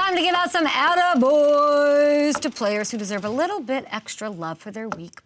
time to give out some Atta boys to players who deserve a little bit extra love for their week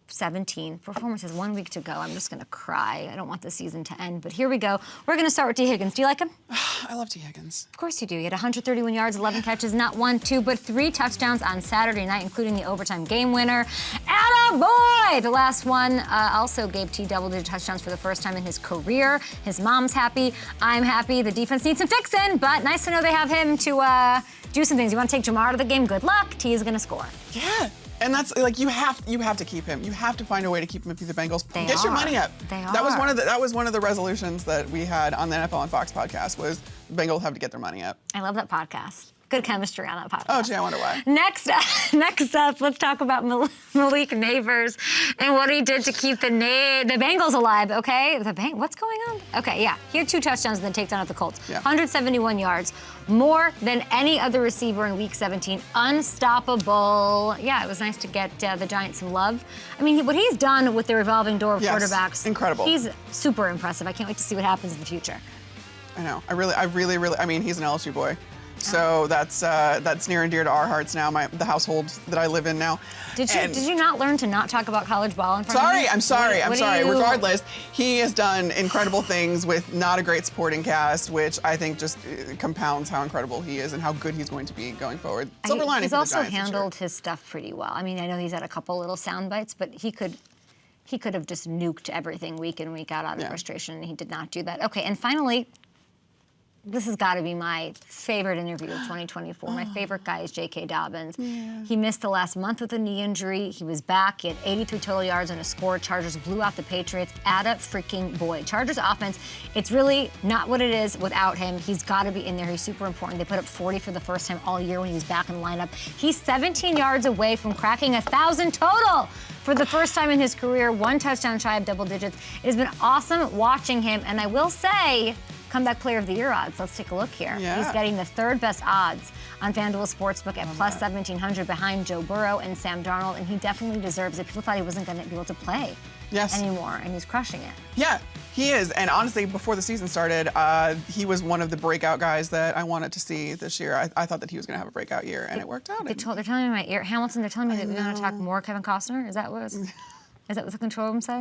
17 performances. 1 week to go. I'm just going to cry. I don't want the season to end, but here we go. We're going to start with T. Higgins. Do you like him? I love T. Higgins. Of course you do. He had 131 yards, 11 catches, not 1, 2, but 3 touchdowns on Saturday night, including the overtime game winner. Atta boy! The last one also gave T double-digit touchdowns for the first time in his career. His mom's happy. I'm happy. The defense needs some fixing, but nice to know they have him to do some things. You want to take Jamar out of the game? Good luck. T is going to score. Yeah. And that's like you have to keep him. You have to find a way to keep him if you're the Bengals. Get your money up. They are. That was one of the resolutions that we had on the NFL on Fox podcast was the Bengals have to get their money up. I love that podcast. Good chemistry on that podcast. Oh, gee, I wonder why. Next up, let's talk about Malik Nabers and what he did to keep the Bengals alive, okay? What's going on? Okay, yeah. He had 2 touchdowns and then takedown at the Colts. Yeah. 171 yards, more than any other receiver in Week 17. Unstoppable. Yeah, it was nice to get the Giants some love. I mean, what he's done with the revolving door of quarterbacks. Incredible. He's super impressive. I can't wait to see what happens in the future. I know. I mean, he's an LSU boy. So that's near and dear to our hearts now, the household that I live in now. Did you not learn to not talk about college ball in front of me? I'm sorry. Regardless, he has done incredible things with not a great supporting cast, which I think just compounds how incredible he is and how good he's going to be going forward. Silver lining He's for the also Giants, handled his stuff pretty well. I mean, I know he's had a couple little sound bites, but he could have just nuked everything week in, week out of frustration, and he did not do that. Okay, and finally, this has got to be my favorite interview of 2024. My favorite guy is J.K. Dobbins. Yeah. He missed the last month with a knee injury. He was back. He had 83 total yards and a score. Chargers blew out the Patriots. Atta freaking boy. Chargers offense, it's really not what it is without him. He's got to be in there. He's super important. They put up 40 for the first time all year when he was back in the lineup. He's 17 yards away from cracking 1,000 total for the first time in his career. 1 touchdown shy of double digits. It has been awesome watching him, and I will say, Comeback Player of the Year odds. Let's take a look here. Yeah. He's getting the 3rd best odds on FanDuel Sportsbook at plus 1,700 behind Joe Burrow and Sam Darnold, and he definitely deserves it. People thought he wasn't going to be able to play anymore, and he's crushing it. Yeah, he is. And honestly, before the season started, he was one of the breakout guys that I wanted to see this year. I thought that he was going to have a breakout year, and it worked out. They're telling me in my ear, Hamilton, they're telling me that we're going to talk more Kevin Costner. Is that what the control room said?